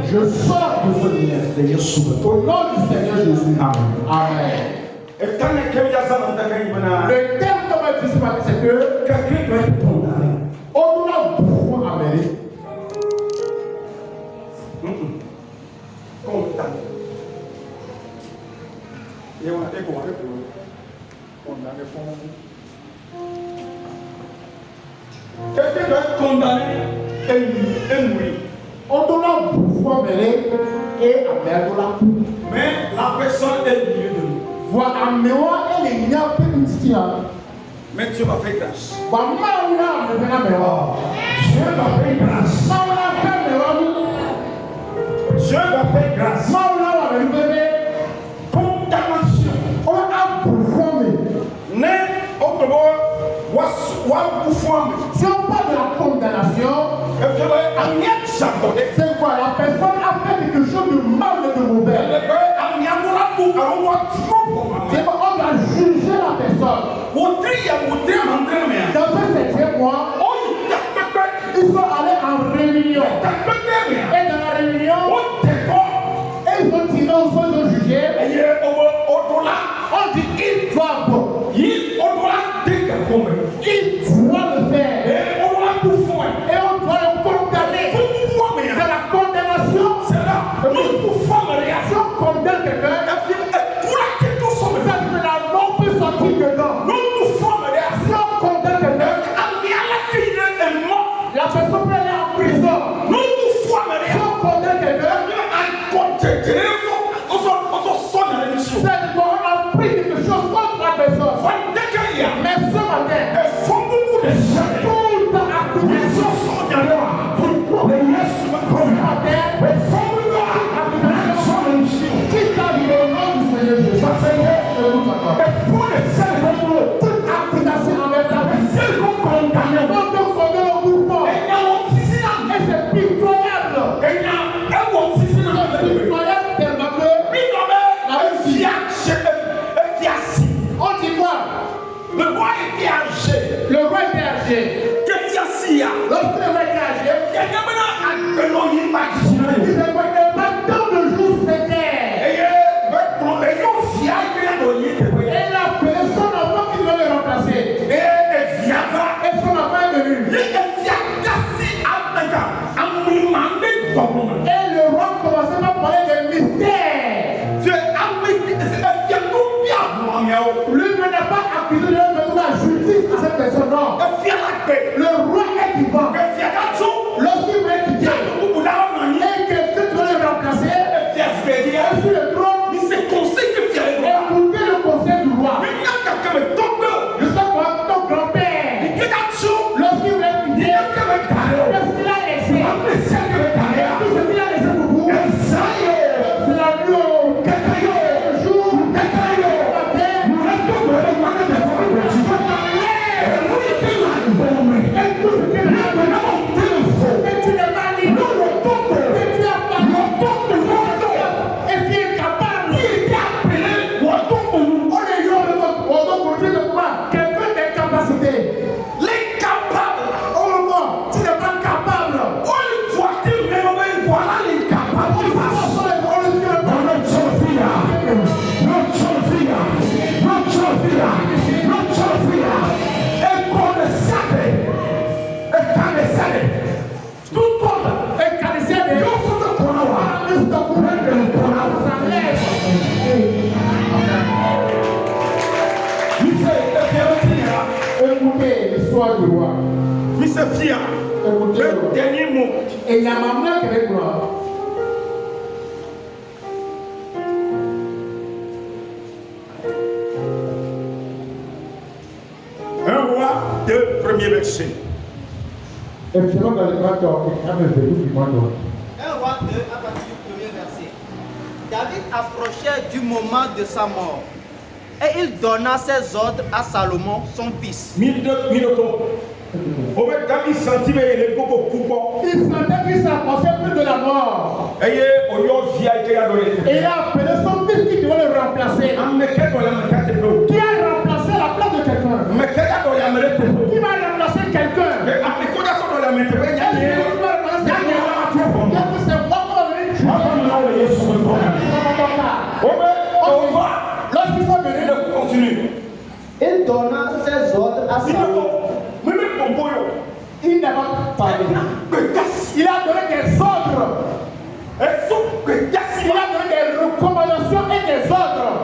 Je sors de ce lien. Au nom du Seigneur Jésus. Amen. Le terme comme elle dit ce matin, c'est que quelqu'un doit être condamné. On a beaucoup amené. Condamné. Et on a été condamné. Quelqu'un doit être condamné et mourir. On doit beaucoup amener et amener. Mais la personne est liée de nous. Mais Dieu m'a fait grâce. Dieu m'a fait grâce. Dieu m'a fait grâce. Condamnation. Si on parle de la condamnation, c'est quoi? La personne a fait quelque chose de mal et de mauvais. C'est qu'on va juger la personne. Dans ce septième mois, ils sont allés en réunion. Et dans la réunion, ils ont tiré au sol, ils ont jugé. On dit qu'ils doivent. Ils doivent le faire. Et on doit le condamner. De la condamnation, c'est là. Si on condamne quelqu'un, la mort peut sortir dedans. Si on condamne quelqu'un, la personne peut aller en prison. Si on condamne quelqu'un, c'est qu'on a pris quelque chose contre la personne. Mais ce matin, tout a accusation sont derrière. Qui t'a dit au nom du Seigneur Jésus? Toute accusation envers ta vie, c'est qu'on condamne. On te condamne au mouvement. Et c'est pitoyable. C'est pitoyable tellement que on dit quoi? Le roi était âgé. Lorsque le roi était âgé, il disait quoi? Tant de jours c'était. Et la personne avant qui doit le remplacer. Et son enfant est venu. Et le roi commençait à parler des mystères. Lui ne n'a pas accusé de la justice à cette personne. Non. Le roi est vivant. Lorsqu'il veut quitter, et que ce doit le remplacer, sur le trône, il s'est conseillé que écoutez le conseil du roi. Je sais quoi, ton grand-père, lorsqu'il voulait quitter, qu'est-ce qu'il a laissé? Tout ce qu'il a laissé pour vous, c'est la nuit, le jour, le matin. Le dernier mot. Et il y a maman qui est gloire. Un roi, 2 premiers versets. Un roi 2 à partir du premier verset. David approchait du moment de sa mort. Et il donna ses ordres à Salomon, son fils. Il sentait qu'il s'approchait plus de la mort. Et il a appelé son fils qui devait le remplacer. Qui a remplacé la place de quelqu'un. à ça. Il n'a pas parlé. Il a donné des ordres. Il a donné des recommandations et des ordres.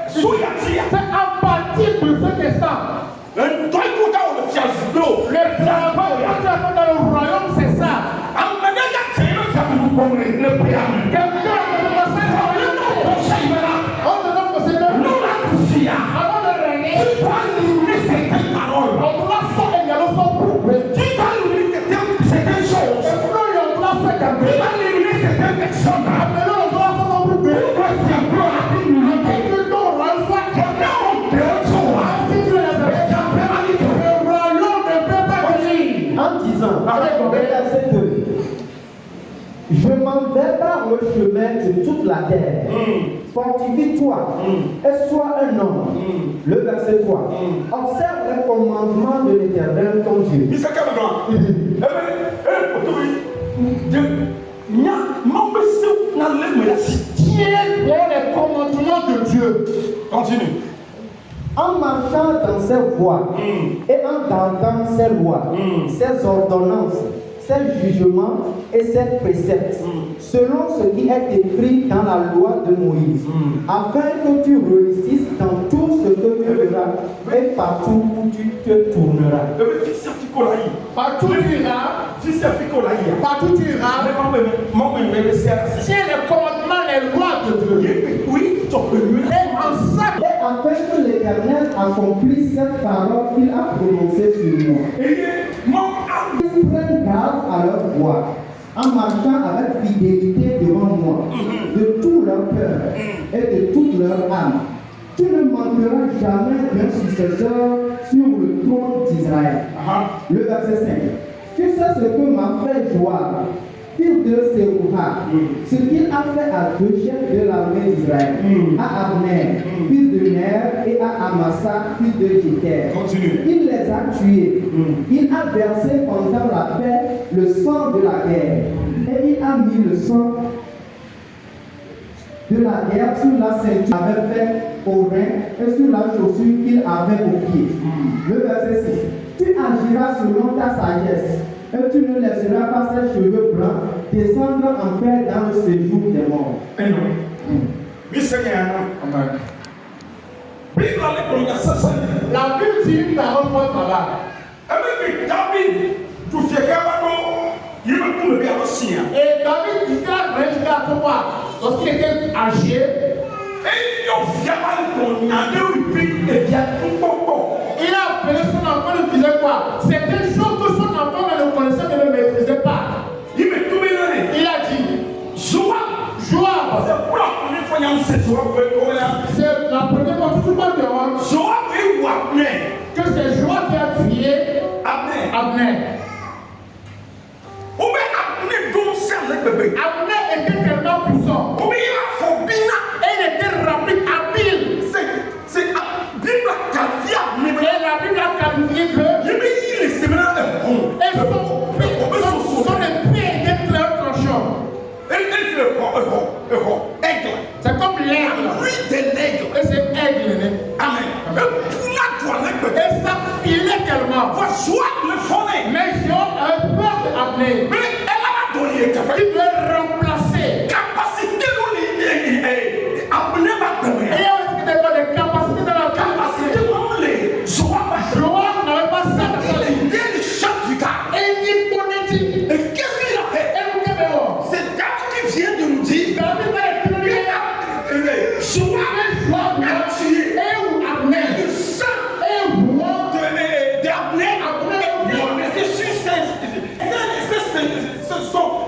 C'est à partir de cet instant. Le travail dans le royaume, c'est ça. Quelqu'un avant de régner, on doit faire également son groupe. En disant, verset 2, je m'en vais par le chemin de toute la terre. Fortifie-toi et sois un homme. Le verset 3. Observe les commandements de l'Éternel ton Dieu. Tiens les commandements de Dieu. Continue. En marchant dans ses voies et en gardant ses lois, ses ordonnances, ses jugements et ses préceptes, selon ce qui est écrit dans la loi de Moïse, afin que tu réussisses dans tout ce que tu feras et partout où tu te tourneras. Partout tu iras. Partout tu iras. Tiens les commandements, les lois de Dieu. Et en ça. Et afin que l'Éternel accomplisse cette parole qu'il a prononcée sur moi. Ils prennent garde à leur voie, en marchant avec fidélité devant moi, de tout leur cœur et de toute leur âme. Tu ne manqueras jamais d'un successeur sur le trône d'Israël. Le verset 5. Tu sais ce que m'a fait Joab, fils de Sérouha, ce qu'il a fait à deux chefs de l'armée d'Israël, à Abner, fils de Ner, et à Amasa, fils de Jéter. Il les a tués. Il a versé pendant la paix le sang de la guerre, et il a mis le sang de la guerre sur la ceinture qu'il avait fait au rein et sur la chaussure qu'il avait au pied. Le verset 6. Tu agiras selon ta sagesse, et tu ne laisseras pas ses cheveux blancs descendre en paix dans le séjour des morts. La Bible dit une parole forte là-bas. Et David dit à quoi? Lorsqu'il était âgé, il a appelé son enfant, il disait quoi? C'était une chose que son enfant ne connaissait, ne le maîtrisait pas. Il a dit, Joab. C'est la première fois que tout le monde demande que c'est Joab qui a tué Abner. Abner était tellement puissant. Et il était rapide, habile. Et la Bible a qualifié que son épée était très tranchant. C'est comme l'aigle. Et c'est aigle. Amen. Et ça filait tellement. Mais Joab avait peur d'Abner. Il doit remplacer. Et il y a aussi des capacités dans la capacité. Joab n'avait pas ça. Et il connaît. Et qu'est-ce qu'il a fait? C'est David qui vient de nous dire. David Joab a tué Abner. Le sang d'Abner.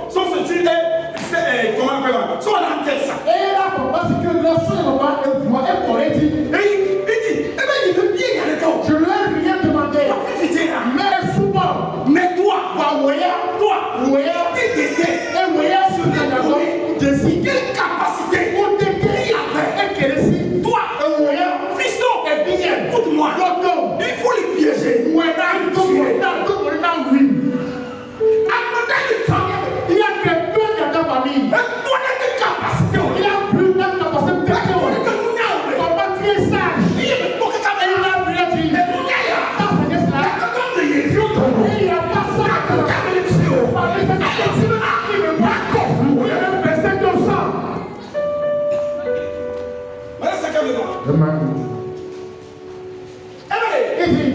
Son ceinture est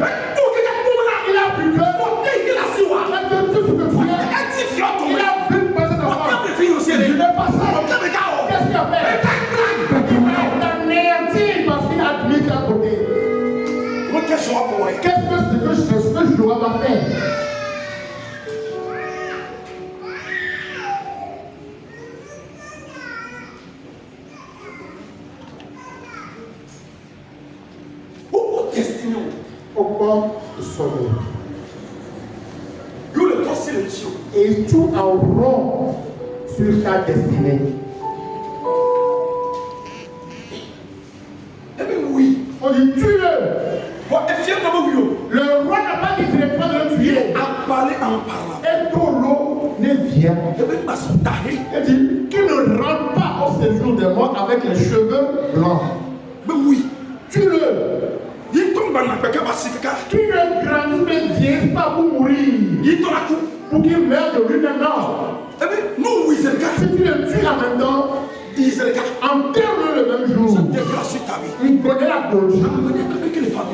Il a vu que tout ce que tu es, il a vu passer ta femme. Je n'ai pas ça. Qu'est-ce qu'il a fait? Il a anéanti parce qu'il a mis à côté. Qu'est-ce que je dois pas faire? Pourquoi sauver? Et tout en rond sur ta destinée. On dit tue-le. Le roi n'a pas dit directement de le tuer. Et Tolo ne vient. Il dit qu'il ne rentre pas au séjour des morts avec les cheveux blancs. Tue-le. Qui ne grandit ne vieillit pas pour mourir. Pour qu'il meure de lui-même. Si tu le tues en même temps, enterre-le le même jour. Il connaît la gauche.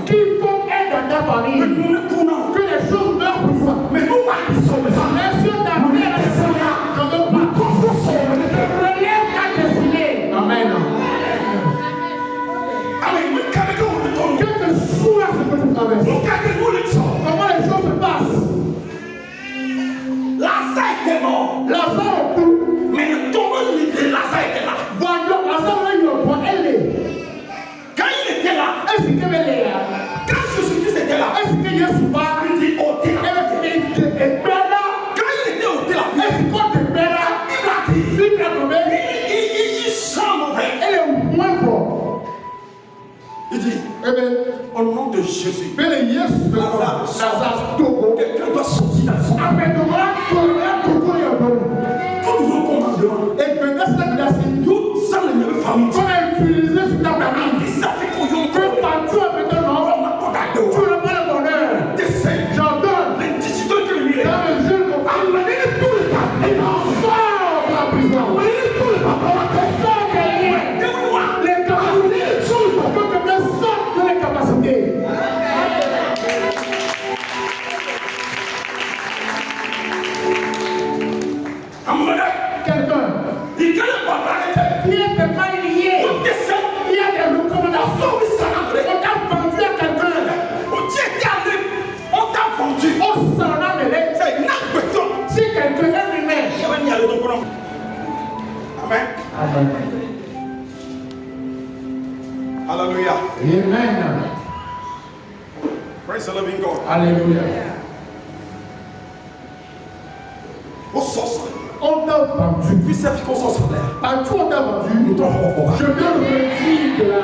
Quiconque est dans ta famille, que les choses meurent pour toi. Mais nous, merci d'amener la destinée. Relève ta destinée. Amen. Quel que soit ce que tu traverses, comment les choses se passent. Lazare est tout. Mais le tombeau de Lazare était là. Voilà, Lazare est là. Elle est. Quand il était là, Est-ce qu'elle est là? quand Jésus-Christ était là, Est-ce qu'il y a souvent il dit ôtez la. Quand il était ôté la, est-ce qu'on te paiera? il sent mauvais. Elle est moins forte. Il dit, Eh bien, au nom de Jésus, mais les Yes, Lazare, Togo, quelqu'un doit sortir dans son âme. Tout nouveau commandement, Et maintenant, c'est la famille. tout ça ne me famille. On a utilisé sur ta famille. Ça fait qu'on y Que partout, maintenant, tu n'as pas le bonheur. J'en donne. les décideurs que lui est. Dans le jeu, on va amener tous les papiers. Sors de la prison. Tous les papiers. Sors derrière. Les capacités. Il faut que tu sortes de les capacités. Quelqu'un Il connaît pas la qui est pas lié. Il y a des recommandations. On t'a vendu à quelqu'un. on t'a vendu. On s'en a mêlé. C'est une personne. Si quelqu'un est lui-même. Amen. Amen. Alléluia. Amen. Praise the living God. Alléluia. Au sens. On t'a vendu. Fils et filles qu'on s'en sort. Partout on t'a vendu. Je viens de redire de la.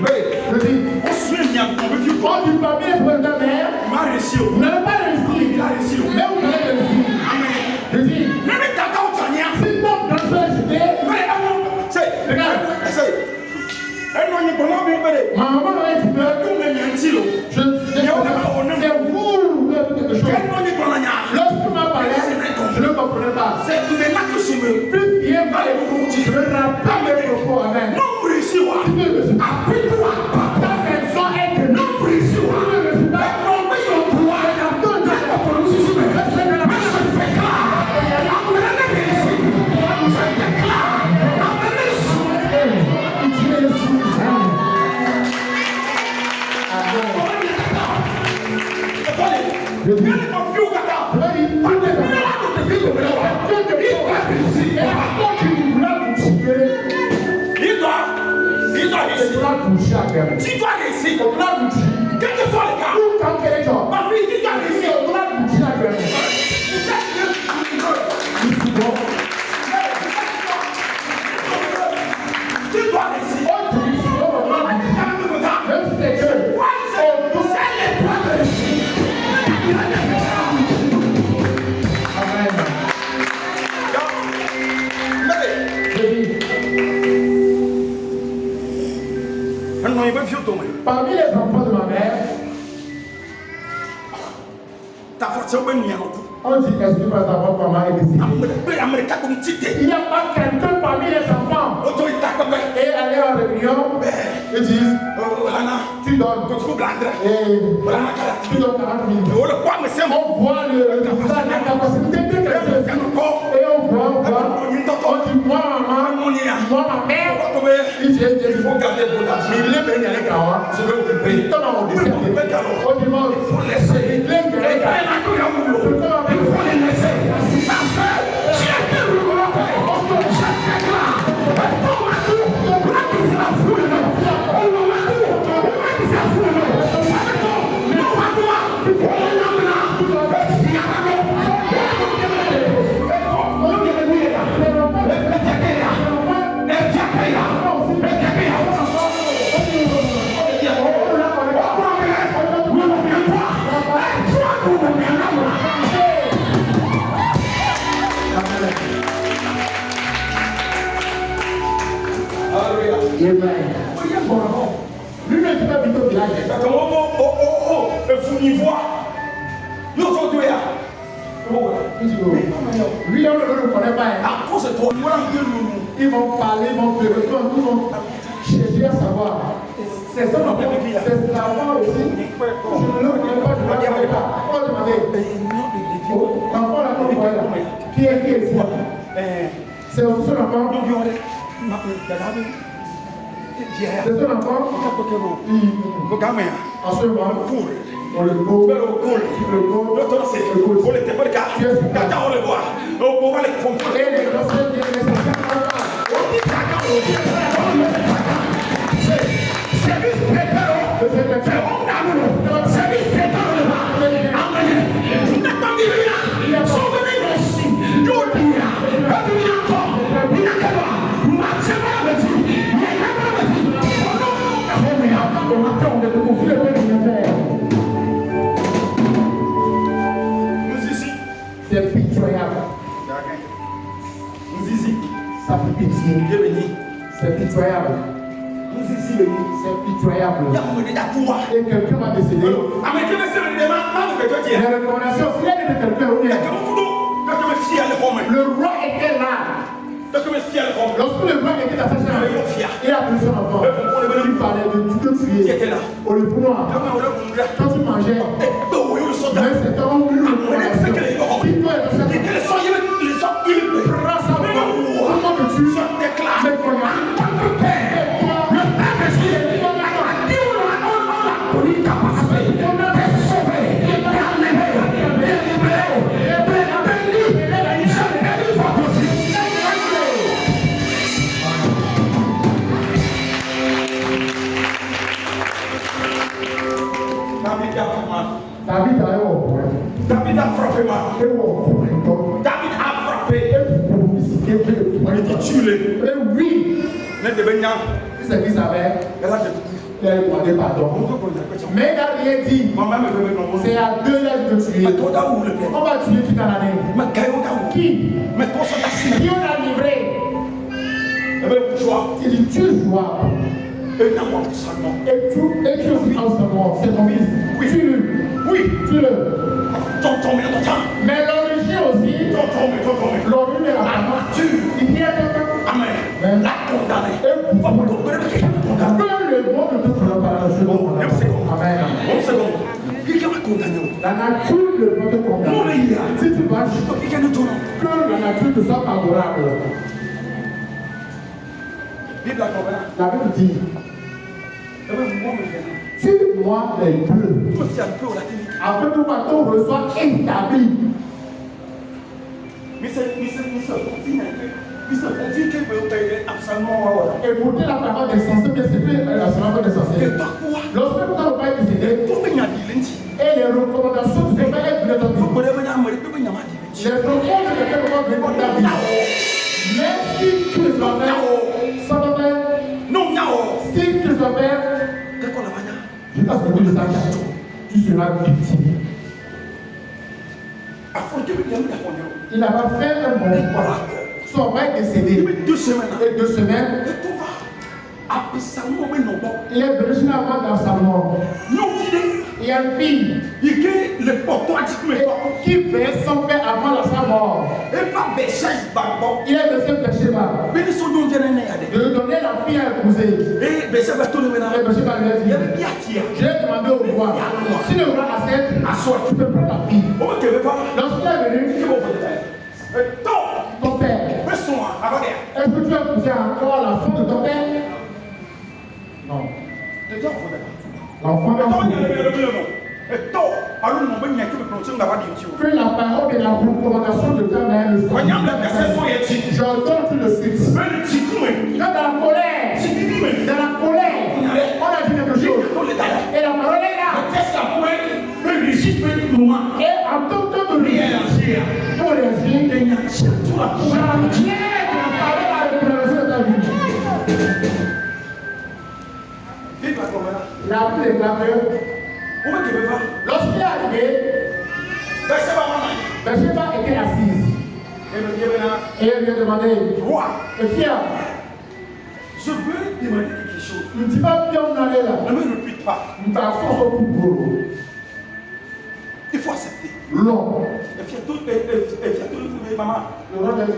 Mais, Je dis, on se souvient, on veut quand tu parles bien de ta mère, il m'a réussi. vous n'allez pas réussir. Il a réussi. Mais vous allez réussir. Amen. Je dis, Même ta dent, tu n'as rien. si ton grand-père jeté, C'est, regarde, c'est. Elle n'a ni bon, mais ma maman aurait dit, tout le monde est un silo. c'est vous quelque chose. Elle n'a ni bon, Lorsque tu m'as parlé, je ne comprenais pas. c'est maintenant que je me. Plus bien parler, je ne rappelle mes propos. Amen. Non, réussi, ouais. Tu ne me suis pas. Appuie-toi. Ta raison est que non, Réussi, tu ouais. ne me suis pas. Non, mais il y a toi. Si tu dois réussir, quel que soit le cas, ma fille, tu dois réussir. Tu dois réussir. Parmi les enfants de ma mère, on dit est-ce que ta maman est décédée? Il n'y a pas quelqu'un parmi les enfants. Et aller en réunion, ils disent tu donne. Que tu peux blandre. Et Voilà ma carte. tu donnes 40 000. Oh, le quoi, mais c'est bon. On voit la capacité de quelqu'un. Et on voit. On dit, moi, maman, moi, ma mère. Il faut garder pour l'argent. Il est bien avec Kawa. Je vais occuper. Il tombe en décès. On dit, moi, il faut laisser. Il est bien avec Kawa. Il faut les laisser. Parce que chacun le Lui, on ne le connaît pas. À cause de toi, ils vont parler, ils vont pleurer, ils vont chercher à savoir. C'est ça, c'est la voix aussi. Je ne le connais pas, je ne le connais pas. On va demander. L'enfant là, qui est ici? C'est aussi son enfant. C'est son enfant. En ce moment, on le go, c'est pitoyable. Ça fait pitié. C'est pitoyable. C'est pitoyable. Et quelqu'un va décéder. Les recommandations, s'il y a quelqu'un, le roi était là. Lorsque le roi était dans sa chambre, il a pris son enfant. Il parlait de tout tuer. On le prend. Quand tu mangeais, mais c'est un homme qui le prend. Qui doit être ça? Il prend sa voix. Comment que tu déclares? Mais comment? Le peuple est David a frappé ma. David a frappé. On était tué. Oui. C'est ce qu'il savait. Il a demandé pardon. Mais il n'a rien dit. C'est à 2 heures de tuer. On va tuer qui dans l'année. Qui? Qui on a livré? Il dit tu joie. Et tu aussi en ce moment. C'est ton fils. Oui. Tue-le. Oui. Tue-le. Mais l'origine aussi, l'origine est la mature. Il y a quelqu'un. Amen. La condamnée. Et le monde de tout le monde. Amen. La nature ne peut te condamner. Si tu vas que la nature te soit favorable. La Bible dit. Tue-moi les bleus. Afin que ton reçoit établi. Et pour dire la parole des censés, bien c'est plus la parole des censés. Lorsque vous avez pas décidé, et les recommandations du Seigneur est de ton vie. Les propos de quelqu'un vont venir dans ta vie. Mais si tu les vas faire, ça va faire. Si tu les vas faire, jusqu'à ce que tu le saches, tu seras victime. Il n'a pas fait un bon pas. Son mari est décédé. Et 2 semaines. Il est venu finalement dans sa mort. Il y a une fille. le portant a dit qui veut son père avant sa mort. Et pas péché, il a laissé péché bas. Mais ils sont donc de lui donner la fille à épouser. Et péché va tourner maintenant. Et péché va lui dire, j'ai demandé au roi, si le roi accepte, tu peux prendre la fille. Lorsqu'il est venu, ton père, est-ce que tu as épousé encore la femme de ton père? Non. L'enfant que la parole et la recommandation de ta mère le soient. J'entends tout de suite. Dans la colère, on a dit quelque chose. Et la parole est là. Et en tant que réagir, pour réagir, jamais la parole a la révélation de ta vie. La paix, la paix. Lorsqu'il est arrivé, Bathsheba était assise. Et elle lui a demandé, et fier, je veux demander quelque chose. Ne dis pas bien on allait là. Ne me répète pas. Il faut accepter. Non. Et fier tout maman. Le roi a dit,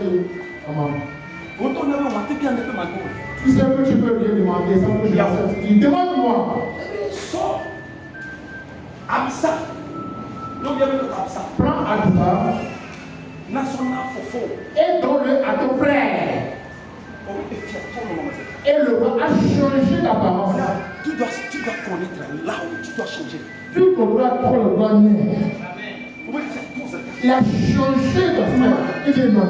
maman. Vous tournez au matin, bien de ma gueule. Tu sais que tu peux rien demander sans que je l'accepte. Demande-moi. Sors. Abissa. Non, bien de Abissa. Prends Abissa. National Fofo. Et donne-le à ton frère. Et le roi a changé d'apparence. Tu dois connaître là où tu dois changer. Tu dois prendre le douanier. Il a changé d'affaire. Il dit non.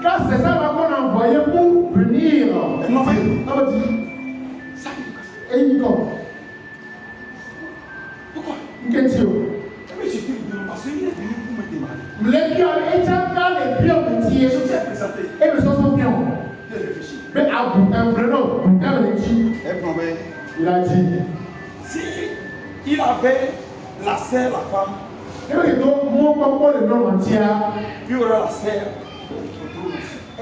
Car c'est ça qu'on a envoyé pour venir. Et il dit pourquoi? Qu'est-ce que les pions, et les pions de tiers, et le sont pions. Mais à bout d'un prénom, il a dit si il avait la sœur, la femme, et donc, mon papa le nom entier, il y aura la sœur,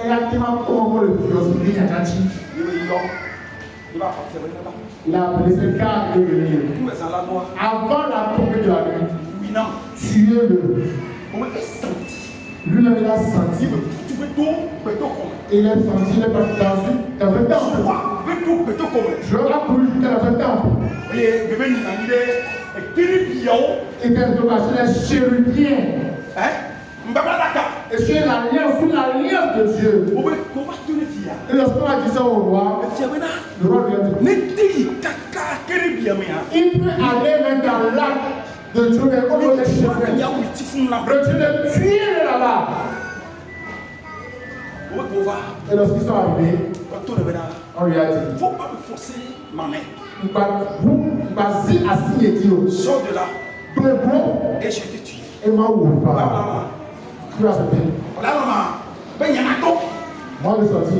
et la téma comment le philosophe, il a appelé ce cas de venir. Avant la tombée de la nuit, tuez-le. Lui-même, il a senti. Il a senti, il est parti dans un temple. Je l'ai couru jusqu'à la temple. Et qu'elle doit acheter les chérubins. Et sur l'alliance de Dieu. Et lorsqu'on a dit ça au roi, le roi lui a dit il peut aller même dans l'acte de Dieu, mais on veut les chérubins. Le Dieu de tuer là-bas. Et lorsqu'ils sont arrivés, on lui a dit il ne faut pas me forcer ma main. Vas-y, assis et dis sors de là. Et je te tue. Et moi, où va? Tu as accepté. Moi, je suis sorti.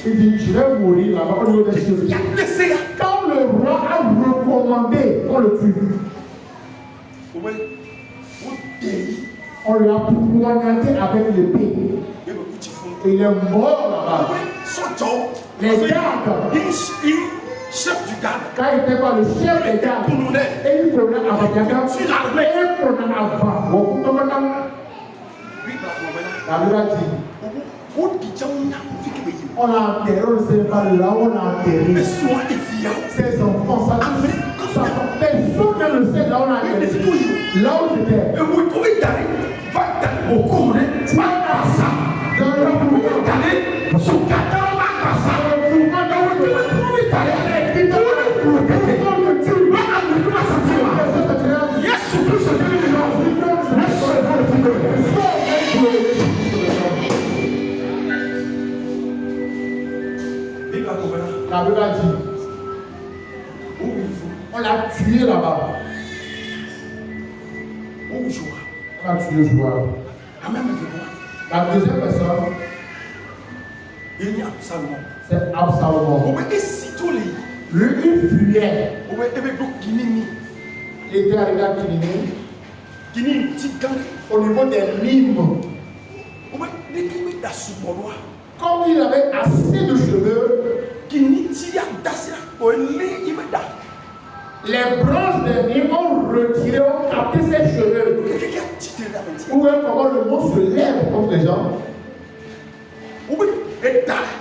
Il dit, je vais mourir là-bas au niveau des cheveux. Quand le roi a recommandé qu'on le tue, on lui a poignardé avec l'épée. Et il est mort là-bas. Les gardes, chef du garde, quand il était pas le chef des gardes, et il prenait avant la garde, et il prenait avant. La Bible a dit, on a enterré, on ne sait pas là où on a enterré ses enfants. Personne ne sait là où on a enterré. Là où c'était. Et vous pouvez d'aller, va au cours, tu vas dans ça. Dans le mouvement d'aller, sous 14 dans le mouvement d'aller, la Bible a dit, on l'a tué là-bas. On a tué le joueur. La deuxième personne, c'est Absalom. Lui, il fuyait. Il était arrivé à Kinini. Au niveau des limes. Comme il avait assez de cheveux, Les branches de Nîmes ont retiré, ont capté ses cheveux. Ou comment le mot se lève contre les gens.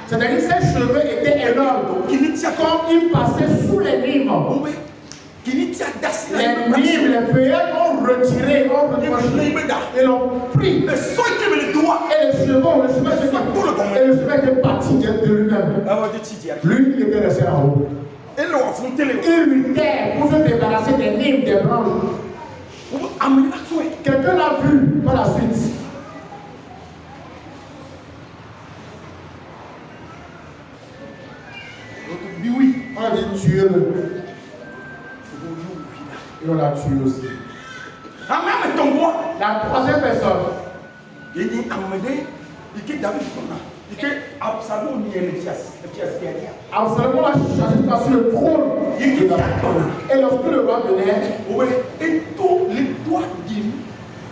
C'est-à-dire que ses cheveux étaient énormes. Comme ils passaient sous les Nîmes. Les Nîmes, les feuillages ont retiré, et l'ont pris. Et le chemin était parti de lui-même. Lui, il était resté en haut. Il luttait pour se débarrasser des Nîmes, des branches. Quelqu'un l'a vu par la suite. Oui, on a dit tuer-le. Et on l'a tué aussi. La troisième personne. Absalom a cherché par sur le trône. Et lorsque le roi venait,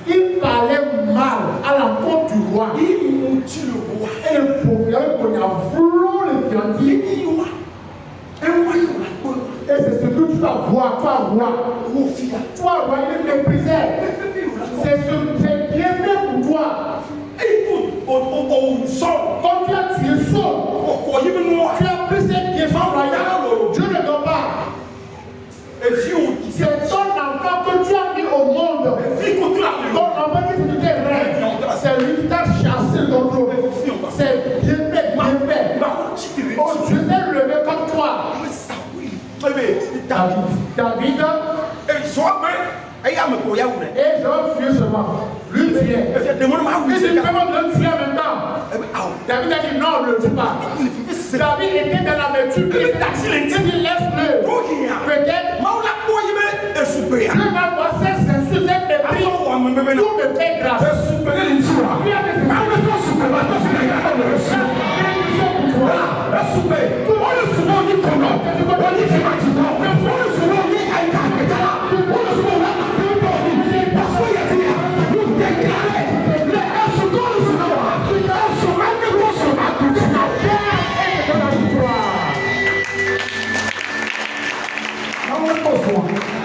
il parlait mal à l'encontre du roi. Et le prophète voulait le fiandier. Et c'est ce que tu vas voir, toi, roi. Toi, roi, il est méprisé. C'est bien fait pour toi. Quand tu as tué Saul, tu as pris cette pièce en royale. Dieu ne donne pas. C'est ton enfant que tu as mis au monde. Ton enfant qui était reine. C'est lui qui t'a chassé ton trône. C'est bien fait, bien fait. Oh, Dieu s'est levé comme toi. David. Et je vais tuer seulement. Lui tuer. Il dit comment le tuer en même temps. David a dit non, ne le tue pas. David était dans l'amertume. Il dit laisse-le. Peut-être. Dieu va voir ses insultes, ses mépris. Tout me fait grâce. Lui a dit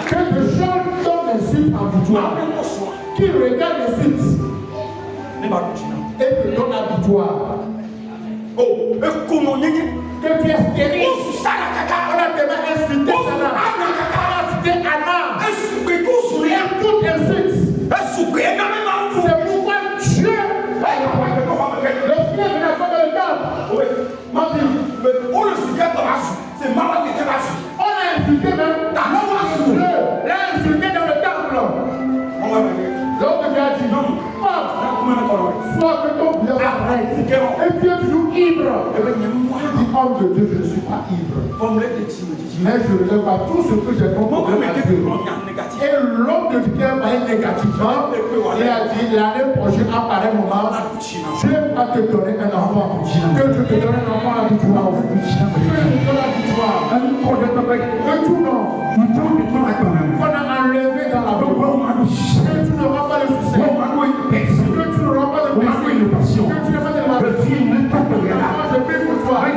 que de gens donnent des suites en victoire, qui regardent les suites et te donnent la victoire. Que tu es stérile. On a tellement insulté Sana. On a cité Anna. Et toute insulte. C'est pourquoi Dieu, lorsqu'il est venu à faire le temple, on a insulté même Dieu. L'a insulté dans le temple. Donc Dieu a dit non. Soit que ton bien arrête. Et Dieu toujours ivre. Il dit homme de Dieu, je ne suis pas ivre. Mais je ne lève pas tout ce que j'ai compris. Et l'homme de Dieu m'a dit négativement. Il a dit l'année prochaine, à pareil moment, Dieu va te donner un enfant. Que Dieu te donne un enfant à la victoire. Que Dieu te donne la victoire. Que tout non. Qu'on a enlevé dans la boue. Que tu n'auras pas le succès. Que tu n'auras pas de passion. Que tu n'auras pas de passion. Je prie pour toi. Au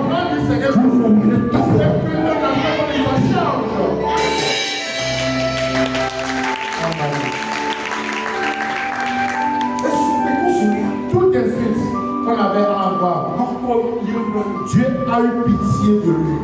nom du Seigneur, je prie dans la change. Tout de suite qu'on avait à voir, Dieu a eu pitié de lui.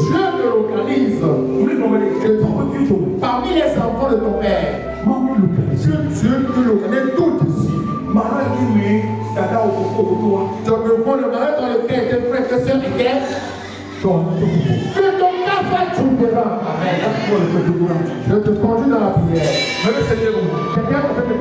Dieu te localise. Parmi les enfants de ton père, Dieu te localise tout ici. Je me vois le malheur dans lequel tes frères et sœurs étaient. Que ton cœur soit souverain. Je te conduis dans la prière. Quelqu'un peut te